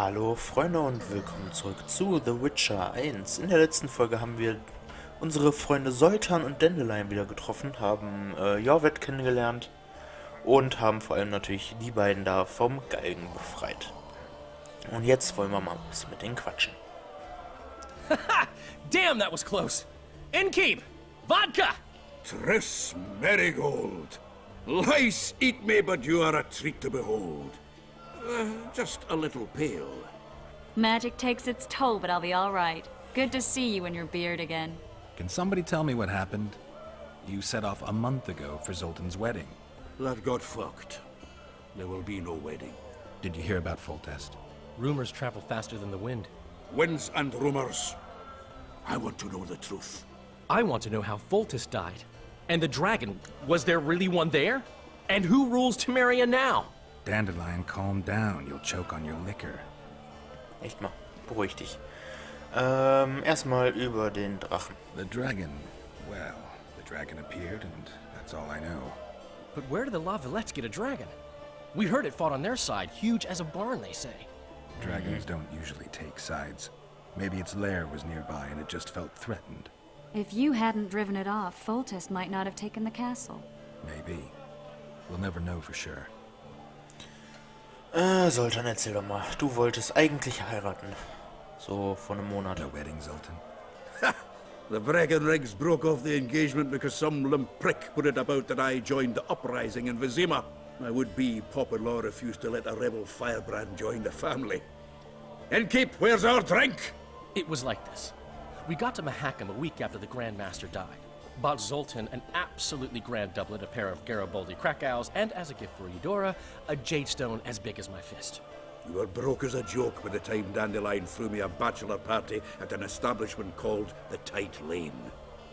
Hallo Freunde und willkommen zurück zu The Witcher 1. In der letzten Folge haben wir unsere Freunde Zoltan und Dandelion wieder getroffen, haben Welt kennengelernt und haben vor allem natürlich die beiden da vom Galgen befreit. Und jetzt wollen wir mal ein bisschen mit denen quatschen. Damn, that was close! Innkeep! Vodka! Triss Marigold! Lice eat me, but you are a treat to behold. Just a little pale. Magic takes its toll, but I'll be all right. Good to see you in your beard again. Can somebody tell me what happened? You set off a month ago for Zoltan's wedding. That got fucked. There will be no wedding. Did you hear about Foltest? Rumors travel faster than the wind. Winds and rumors. I want to know the truth. I want to know how Foltest died. And the dragon, was there really one there? And who rules Temeria now? Dandelion, calm down. You'll choke on your liquor. Echt mal, beruhig dich. Erstmal über den Drachen. The dragon, well, the dragon appeared and that's all I know. But where did the La Villettes get a dragon? We heard it fought on their side, huge as a barn, they say. Dragons don't usually take sides. Maybe its lair was nearby and it just felt threatened. If you hadn't driven it off, Foltest might not have taken the castle. Maybe. We'll never know for sure. Zoltan, erzähl doch mal. Du wolltest eigentlich heiraten. So vor einem Monat. No wedding, Zoltan. The Breckenrigs broke off the engagement because some limp prick put it about that I joined the uprising in Vizima. My would-be papa-in-law refused to let a rebel firebrand join the family. Innkeep, where's our drink? It was like this. We got to Mahakam a week after the Grand Master died. Bought Zoltan an absolutely grand doublet, a pair of Garibaldi Krakau's, and as a gift for Eudora, a jade stone as big as my fist. You were broke as a joke by the time Dandelion threw me a bachelor party at an establishment called the Tight Lane.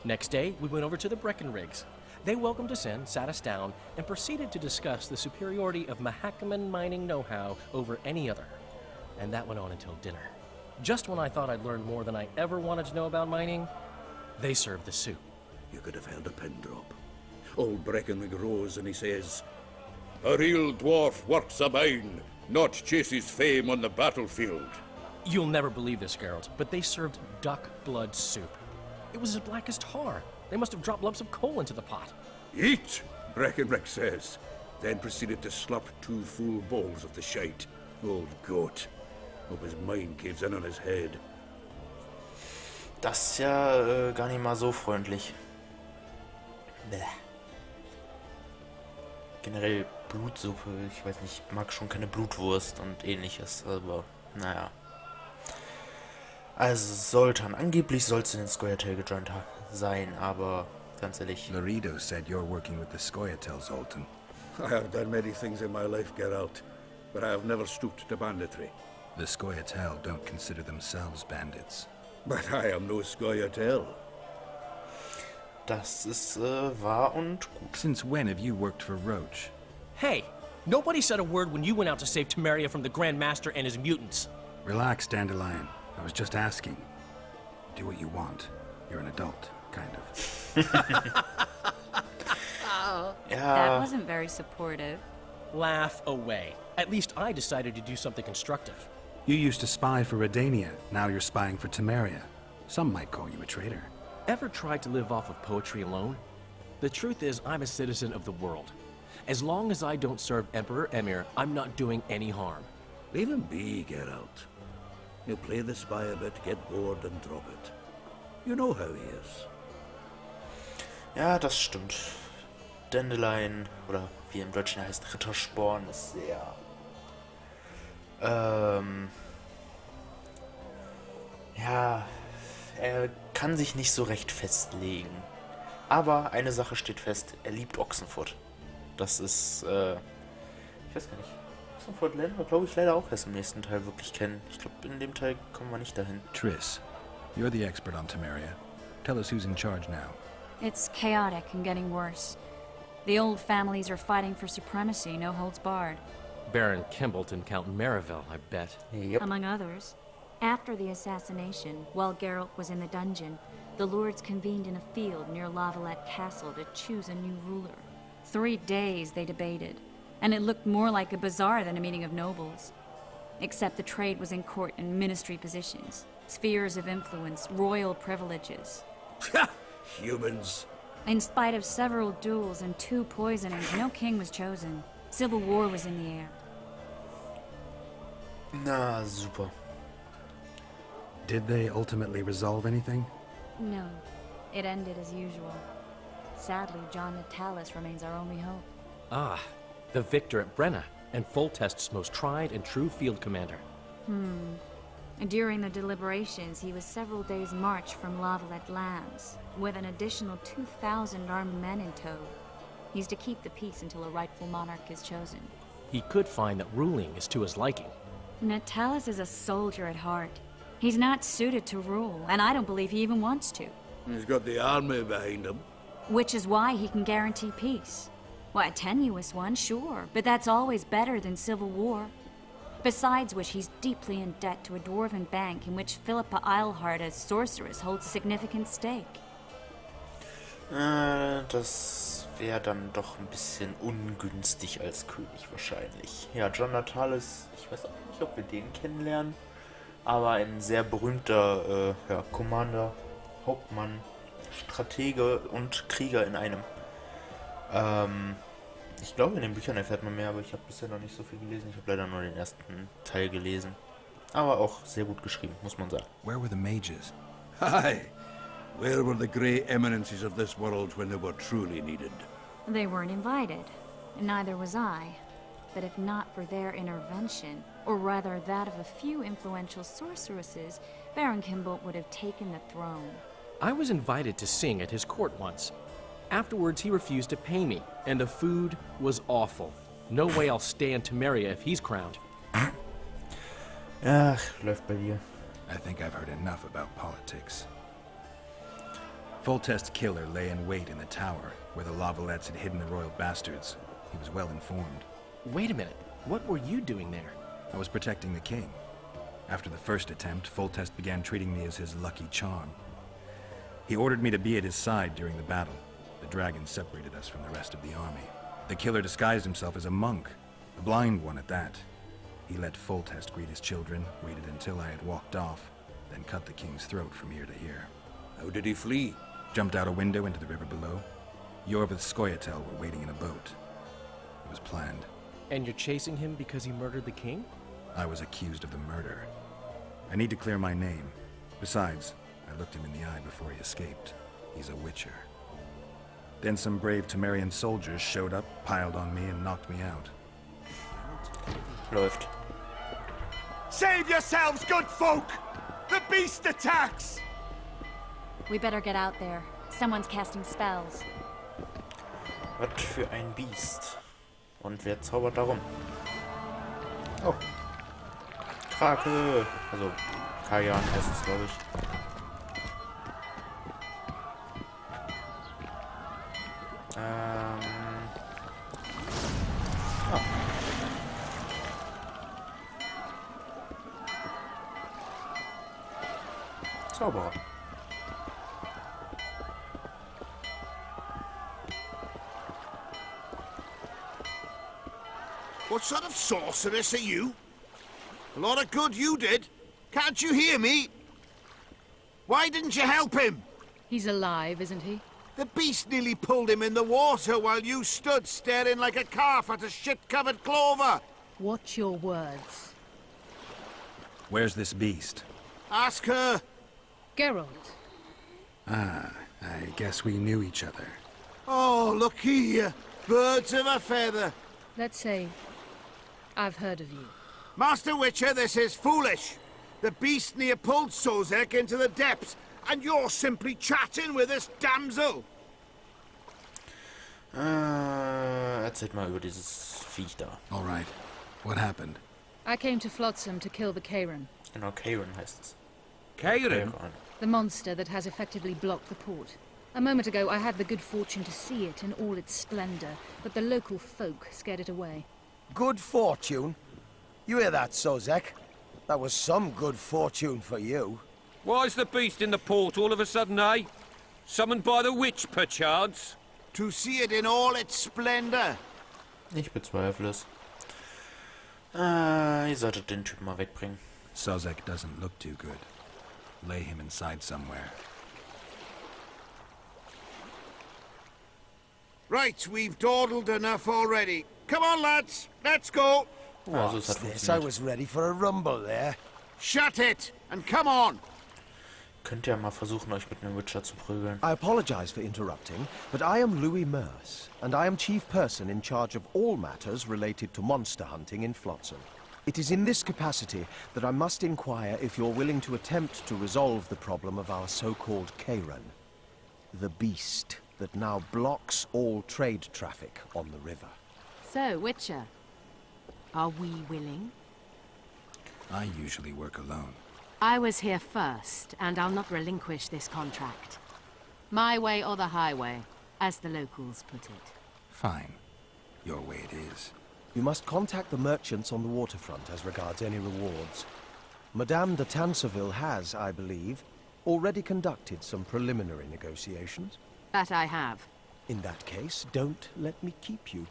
Next day, we went over to the Breckenrigs. They welcomed us in, sat us down, and proceeded to discuss the superiority of Mahakaman mining know-how over any other. And that went on until dinner. Just when I thought I'd learned more than I ever wanted to know about mining, they served the soup. You could have held a pin drop. Old Breckenrig rose and he says, "A real dwarf works a mine, not chases fame on the battlefield." You'll never believe this, Geralt, but they served duck blood soup. It was as black as tar. They must have dropped lumps of coal into the pot. "Eat," Breckenrig says, then proceeded to slurp 2 full bowls of the shite. Old goat. Hope his mind caves in on his head. Das ist ja gar nicht mal so freundlich. Bäh. Generell Blutsuppe, ich weiß nicht, ich mag schon keine Blutwurst und ähnliches, aber naja. Also Zoltan, angeblich sollst du in den Squirtle gejoint sein, aber ganz ehrlich. Laredo said you're working with the Scoia'tael, Zoltan. I have done many things in my life, Geralt, but I have never stooped to banditry. The Scoia'tael don't consider themselves bandits. But I am no Scoia'tael. Das ist wahr und gut. Since when have you worked for Roach? Hey, nobody said a word when you went out to save Temeria from the Grand Master and his mutants. Relax, Dandelion. I was just asking. Do what you want. You're an adult, kind of. Ja. That wasn't very supportive. Laugh away. At least I decided to do something constructive. You used to spy for Redania. Now you're spying for Temeria. Some might call you a traitor. Ever tried to live off of poetry alone? The truth is, I'm a citizen of the world. As long as I don't serve Emperor Emir, I'm not doing any harm. Leave him be, Geralt. He'll play the spy a bit, get bored and drop it. You know how he is. Ja, das stimmt. Dandelion, oder wie im Deutschen heißt, Rittersporn, ist sehr... ja, er kann sich nicht so recht festlegen. Aber eine Sache steht fest, er liebt Ochsenfurt. Das ist, ich weiß gar nicht. Ochsenfurt lernen wir, glaube ich, leider auch erst im nächsten Teil wirklich kennen. Ich glaube, in dem Teil kommen wir nicht dahin. Triss, you're the expert on Temeria. Tell us who's in charge now. It's chaotic and getting worse. The old families are fighting for supremacy, no holds barred. Baron Kimbolt and Count Marivel, I bet. Yep. Among others. After the assassination, while Geralt was in the dungeon, the lords convened in a field near La Villette Castle to choose a new ruler. 3 days they debated, and it looked more like a bazaar than a meeting of nobles. except the trade was in court and ministry positions, spheres of influence, royal privileges. Humans. In spite of several duels and 2 poisonings, no king was chosen. Civil war was in the air. Na, super. Did they ultimately resolve anything? No, it ended as usual. Sadly, John Natalis remains our only hope. Ah, the victor at Brenna, and Foltest's most tried and true field commander. During the deliberations, he was several days' march from Lavalette lands, with an additional 2,000 armed men in tow. He's to keep the peace until a rightful monarch is chosen. He could find that ruling is to his liking. Natalis is a soldier at heart. He's not suited to rule, and I don't believe he even wants to. He's got the army behind him. Which is why he can guarantee peace. Well, a tenuous one, sure, but that's always better than civil war. Besides which, he's deeply in debt to a dwarven bank in which Philippa Eilhart as sorceress holds a significant stake. Das wäre dann doch ein bisschen ungünstig als König wahrscheinlich. Ja, John Natalis, ich weiß auch nicht, ob wir den kennenlernen, aber ein sehr berühmter Commander, Hauptmann, Stratege und Krieger in einem. Ich glaube, in den Büchern erfährt man mehr, aber ich habe bisher noch nicht so viel gelesen. Ich habe leider nur den ersten Teil gelesen. Aber auch sehr gut geschrieben, muss man sagen. Where were the mages? Aye. Where were the grey eminences of this world when they were truly needed? They weren't invited. Neither was I. But if not for their intervention, or rather that of a few influential sorceresses, Baron Kimbolt would have taken the throne. I was invited to sing at his court once. Afterwards, he refused to pay me, and the food was awful. No way I'll stay in Temeria if he's crowned. Ach, läuft bei dir. I think I've heard enough about politics. Foltest's killer lay in wait in the tower, where the Lavalettes had hidden the royal bastards. He was well informed. Wait a minute. What were you doing there? I was protecting the king. After the first attempt, Foltest began treating me as his lucky charm. He ordered me to be at his side during the battle. The dragon separated us from the rest of the army. The killer disguised himself as a monk, a blind one at that. He let Foltest greet his children, waited until I had walked off, then cut the king's throat from ear to ear. How did he flee? Jumped out a window into the river below. Yorvith Skoyatel were waiting in a boat. It was planned. And you're chasing him because he murdered the king? I was accused of the murder. I need to clear my name. Besides, I looked him in the eye before he escaped. He's a witcher. Then some brave Temerian soldiers showed up, piled on me, and knocked me out. Läuft. Save yourselves, good folk! The beast attacks! We better get out there. Someone's casting spells. Was für ein Biest. Und wer zaubert darum? Oh. Krake. Also, Kajan heißt es, glaube ich. Ah. Zauberer. What sort of sorceress are you? A lot of good you did. Can't you hear me? Why didn't you help him? He's alive, isn't he? The beast nearly pulled him in the water while you stood staring like a calf at a shit-covered clover. Watch your words. Where's this beast? Ask her. Geralt. Ah, I guess we knew each other. Oh, look here. Birds of a feather. Let's say I've heard of you. Master Witcher, this is foolish. The beast near pulled Sozek into the depths, and you're simply chatting with this damsel. Erzählt mal über dieses Viech da. All right. What happened? I came to Flotsam to kill the Klären, Genau, Klären heißt es. Klären? the monster that has effectively blocked the port. A moment ago, I had the good fortune to see it in all its splendor, but the local folk scared it away. Good fortune? You hear that, Sozek? That was some good fortune for you. Why's the beast in the port all of a sudden, eh? Summoned by the witch, perchance? To see it in all its splendor. Ich bezweifle es. Ihr solltet den Typen mal wegbringen. Sozek doesn't look too good. Lay him inside somewhere. Right, we've dawdled enough already. Come on, lads, let's go. Also, es hat This, I funktioniert. was ready for a rumble there. Shut it, and come on. Könnt ihr mal versuchen, euch mit einem Witcher zu prügeln. I apologize for interrupting, but I am Louis Merce, and I am chief person in charge of all matters related to monster hunting in Flotsam. It is in this capacity that I must inquire if you're willing to attempt to resolve the problem of our so-called klären, the beast that now blocks all trade traffic on the river. So, Witcher, are we willing? I usually work alone. I was here first, and I'll not relinquish this contract. My way or the highway, as the locals put it. Fine. Your way it is. You must contact the merchants on the waterfront as regards any rewards. Madame de Tanserville has, I believe, already conducted some preliminary negotiations. That I have. In that case, don't let me keep you.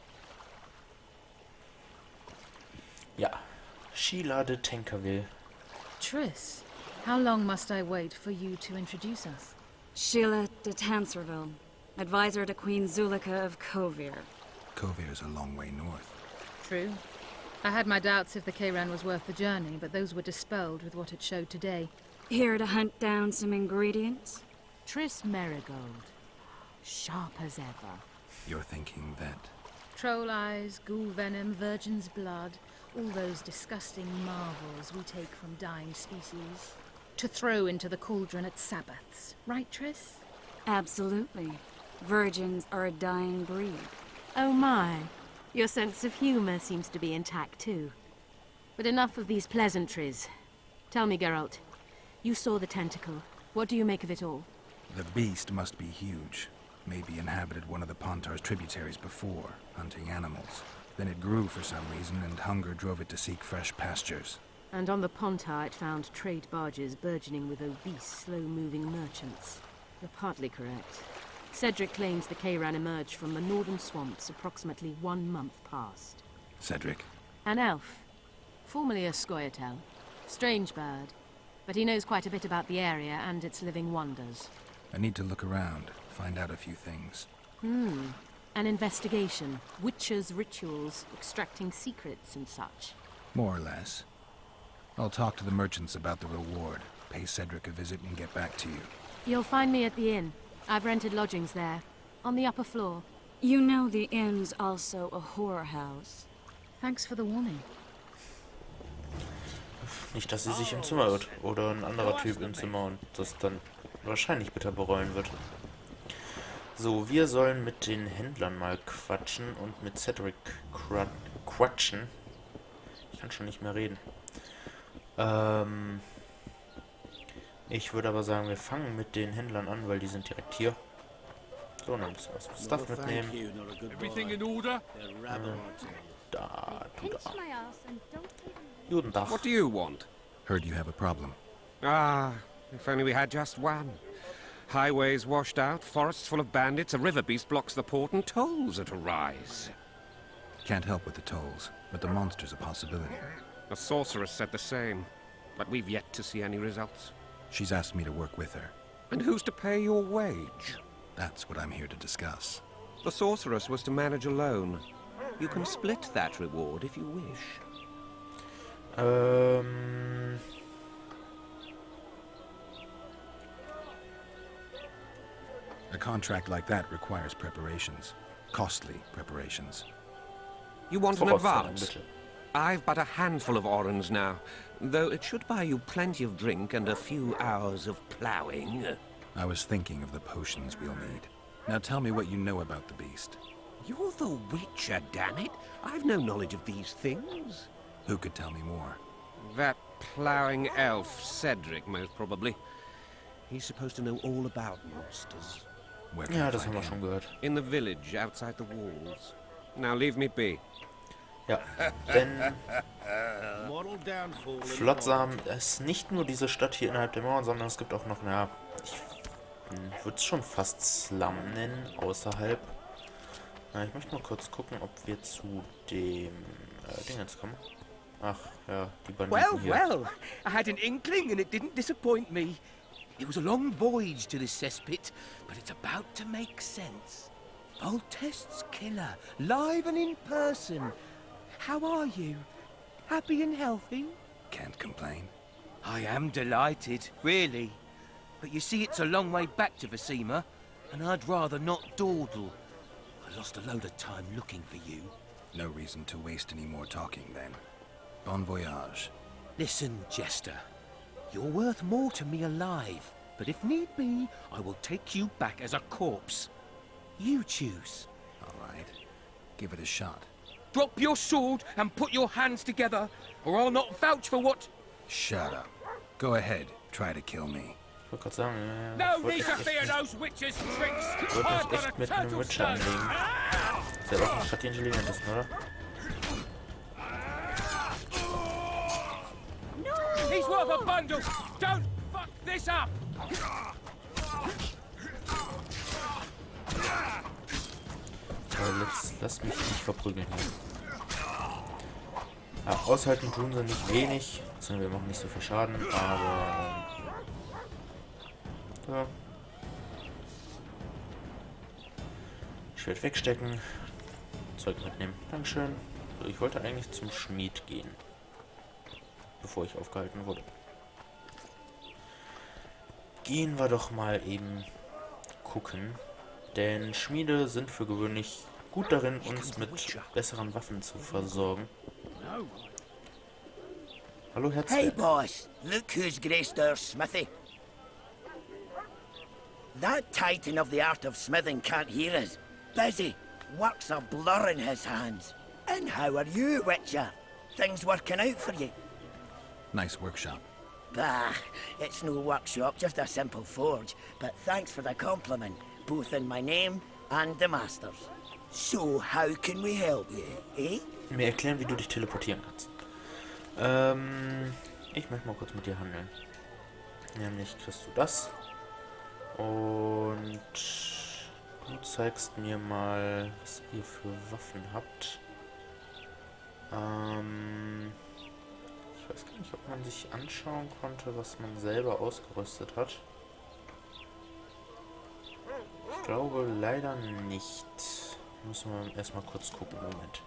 Ja. Sheila de Tankerville. Triss, how long must I wait for you to introduce us? Sheila de Tanserville, advisor to Queen Zulika of Kovir. Kovir's a long way north. True. I had my doubts if the klären was worth the journey, but those were dispelled with what it showed today. Here to hunt down some ingredients? Triss Marigold. Sharp as ever. You're thinking that... Troll eyes, ghoul venom, virgin's blood, all those disgusting marvels we take from dying species. To throw into the cauldron at Sabbaths. Right, Triss? Absolutely. Virgins are a dying breed. Oh my. Your sense of humor seems to be intact too. But enough of these pleasantries. Tell me, Geralt. You saw the tentacle. What do you make of it all? The beast must be huge. Maybe inhabited one of the Pontar's tributaries before, hunting animals. Then it grew for some reason, and hunger drove it to seek fresh pastures. And on the Pontar it found trade barges burgeoning with obese, slow-moving merchants. You're partly correct. Cedric claims the klären emerged from the northern swamps approximately 1 month past. Cedric? An elf. Formerly a scoia'tael. Strange bird. But he knows quite a bit about the area and its living wonders. I need to look around, find out a few things. An investigation. Witchers' rituals, extracting secrets and such. More or less. I'll talk to the merchants about the reward, pay Cedric a visit and get back to you. You'll find me at the inn. I've rented lodgings there. On the upper floor. You know the inn's also a whorehouse. Thanks for the warning. Nicht, dass sie sich im Zimmer irrt. Oder ein anderer Typ im Zimmer und das dann wahrscheinlich bitter bereuen wird. So, wir sollen mit den Händlern mal quatschen und mit Cedric quatschen. Ich kann schon nicht mehr reden. Ich würde aber sagen, wir fangen mit den Händlern an, weil die sind direkt hier. So, dann müssen wir das Stuff mitnehmen. Everything in order? Da, du da. Guten Tag. What do you want? Heard you have a problem. Ah, if only we had just one. Highways washed out, forests full of bandits, a river beast blocks the port, and tolls at a rise. Can't help with the tolls, but the monster's a possibility. The sorceress said the same, but we've yet to see any results. She's asked me to work with her. And who's to pay your wage? That's what I'm here to discuss. The sorceress was to manage alone. You can split that reward if you wish. A contract like that requires preparations. Costly preparations. You want an Vorauszahlung, advance? bitte. I've but a handful of orens now, though it should buy you plenty of drink and a few hours of ploughing. I was thinking of the potions we'll need. Now tell me what you know about the beast. You're the Witcher, damn it! I've no knowledge of these things. Who could tell me more? That ploughing elf, Cedric, most probably. He's supposed to know all about monsters. Where can Ja, I das haben find wir him? schon gehört. In the village, outside the walls. Now leave me be. Ja, denn Flotsam ist nicht nur diese Stadt hier innerhalb der Mauern, sondern es gibt auch noch, naja, ich würde es schon fast Slum nennen, außerhalb. Na, ich möchte mal kurz gucken, ob wir zu dem Ding jetzt kommen. Ach, ja, die Banditen Well, hier. well, I had an inkling and it didn't disappoint me. It was a long voyage to the cesspit, but it's about to make sense. Foltest's killer, live and in person. How are you? Happy and healthy? Can't complain. I am delighted, really. But you see, it's a long way back to Visima, and I'd rather not dawdle. I lost a load of time looking for you. No reason to waste any more talking, then. Bon voyage. Listen, Jester. You're worth more to me alive, but if need be, I will take you back as a corpse. You choose. All right. Give it a shot. Drop your sword and put your hands together, or I'll not vouch for what... Shut up. Go ahead. Try to kill me. Ich wollte gerade sagen, ja, No ich wollte need mich to echt, fear those witches' tricks. ich wollte I've mich got a echt mit einem turtle Witcher stone. anlegen. Ist ja auch eine Stadt, die intelligent ist, oder? He's worth a bundle. Don't fuck this up. Lass mich nicht verprügeln hier. Ja, aushalten tun sie nicht wenig, beziehungsweise wir machen nicht so viel Schaden, aber ja. Schwert wegstecken, Zeug mitnehmen. Dankeschön. So, ich wollte eigentlich zum Schmied gehen, bevor ich aufgehalten wurde. Gehen wir doch mal eben gucken, denn Schmiede sind für gewöhnlich gut darin, uns mit besseren Waffen zu versorgen. Hallo, Herzog. Hey, boss. Look who's graced our smithy. That titan of the art of smithing can't hear us. Busy. Work's a blur in his hands. And how are you, Witcher? Things working out for you? Nice workshop. Bah, it's no workshop, just a simple forge. But thanks for the compliment, both in my name and the master's. So, how can we help you, eh? Mir erklären, wie du dich teleportieren kannst. Ich möchte mal kurz mit dir handeln. Nämlich kriegst du das. Und du zeigst mir mal, was ihr für Waffen habt. Ich weiß gar nicht, ob man sich anschauen konnte, was man selber ausgerüstet hat. Ich glaube leider nicht. Müssen wir erstmal kurz gucken. Moment.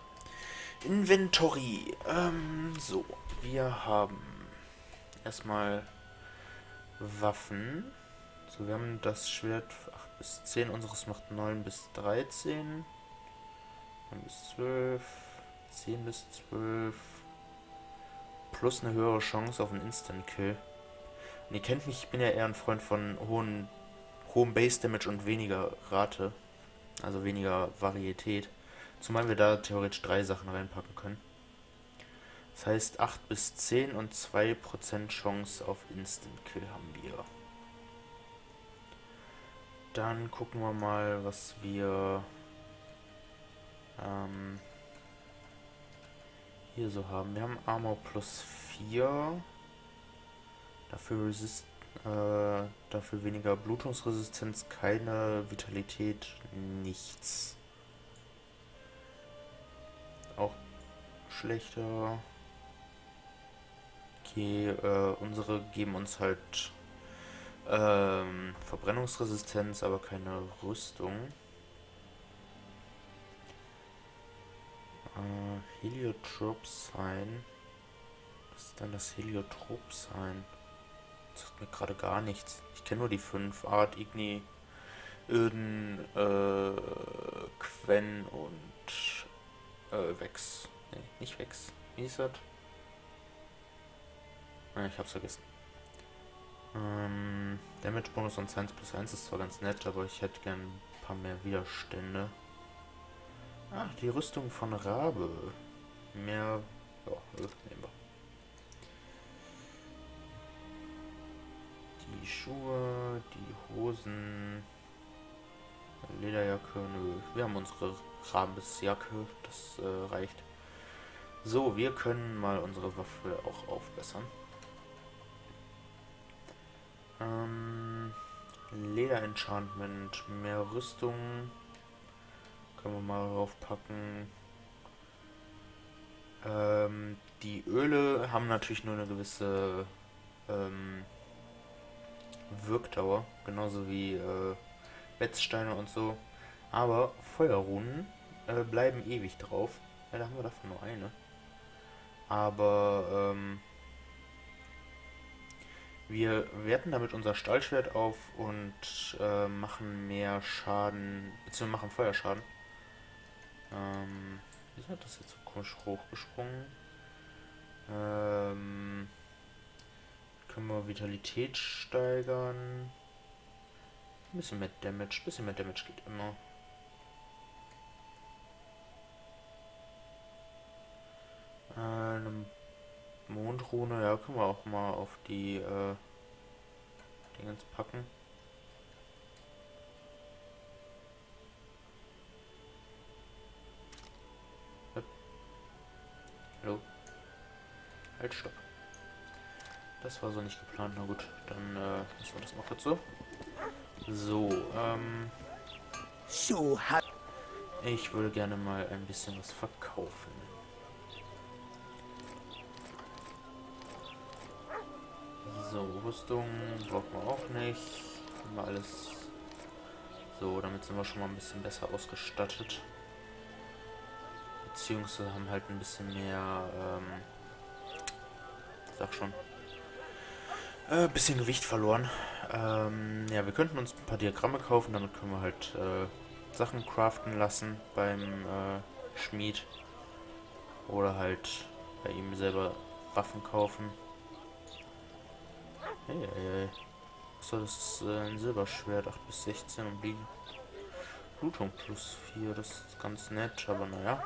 Inventory. So. Wir haben erstmal Waffen. So, wir haben das Schwert 8 bis 10. Unseres macht 9 bis 13. 9 bis 12. 10 bis 12. Plus eine höhere Chance auf einen Instant-Kill. Und ihr kennt mich, ich bin ja eher ein Freund von hohem Base-Damage und weniger Rate. Also weniger Varietät. Zumal wir da theoretisch 3 Sachen reinpacken können. Das heißt 8 bis 10 und 2% Chance auf Instant Kill haben wir. Dann gucken wir mal, was wir hier so haben. Wir haben Armor plus 4. Dafür weniger Blutungsresistenz, keine Vitalität, nichts. Auch schlechter. Okay, unsere geben uns halt Verbrennungsresistenz, aber keine Rüstung. Heliotrop sein. Was ist denn das Heliotrop sein? Das sagt mir gerade gar nichts. Ich kenne nur die 5. Art, Igni, Öden, Quen und Vex. Nee, nicht Vex. Wie ist das? Ich hab's vergessen. Damage Bonus und Science plus 1 ist zwar ganz nett, aber ich hätte gern ein paar mehr Widerstände. Ach, die Rüstung von Rabe. Mehr. Ja, nehmen wir. Die Schuhe, die Hosen, Lederjacke, nö. Wir haben unsere Rabensjacke, das reicht. So, wir können mal unsere Waffe auch aufbessern. Leder-Enchantment, mehr Rüstung können wir mal draufpacken. Die Öle haben natürlich nur eine gewisse Wirkdauer, genauso wie Wetzsteine und so. Aber Feuerrunen bleiben ewig drauf. Ja, da haben wir davon nur eine. Aber wir werten damit unser Stahlschwert auf und machen mehr Schaden, beziehungsweise machen Feuerschaden. Wieso hat das jetzt so komisch hochgesprungen? Können wir Vitalität steigern. Ein bisschen mehr Damage geht immer. Eine Mondrune, ja, können wir auch mal auf die Dingens packen. Hallo? Halt, stopp. Das war so nicht geplant. Na gut, dann müssen wir das mal kurz so. So, ich würde gerne mal ein bisschen was verkaufen. So, Rüstung braucht man auch nicht. Haben wir alles. So, damit sind wir schon mal ein bisschen besser ausgestattet. Beziehungsweise haben halt ein bisschen mehr, sag schon, bisschen Gewicht verloren. Ja, wir könnten uns ein paar Diagramme kaufen, damit können wir halt Sachen craften lassen beim Schmied. Oder halt bei ihm selber Waffen kaufen. Hey. So, das ist ein Silberschwert, 8 bis 16 und Blutung plus 4, das ist ganz nett, aber naja.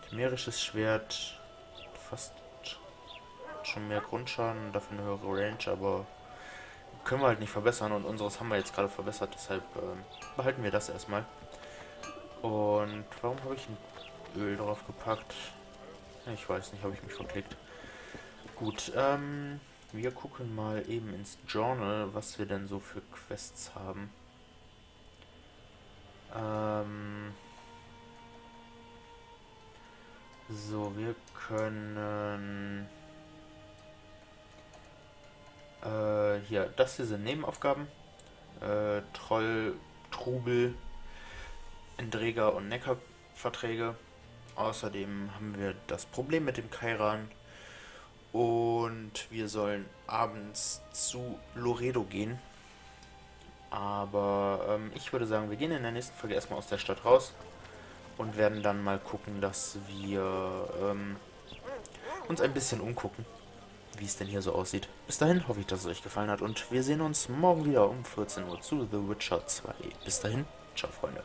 Chimärisches Schwert, fast schon mehr Grundschaden, dafür eine höhere Range, aber können wir halt nicht verbessern und unseres haben wir jetzt gerade verbessert, deshalb behalten wir das erstmal. Und warum habe ich ein Öl drauf gepackt? Ich weiß nicht, habe ich mich verklickt. Gut, wir gucken mal eben ins Journal, was wir denn so für Quests haben. So, wir können hier, das hier sind Nebenaufgaben. Troll, Trubel, Enträger und Neckarverträge. Außerdem haben wir das Problem mit dem Klären. Und wir sollen abends zu Loredo gehen. Aber ich würde sagen, wir gehen in der nächsten Folge erstmal aus der Stadt raus. Und werden dann mal gucken, dass wir uns ein bisschen umgucken, wie es denn hier so aussieht. Bis dahin hoffe ich, dass es euch gefallen hat. Und wir sehen uns morgen wieder um 14 Uhr zu The Witcher 2. Bis dahin, ciao Freunde.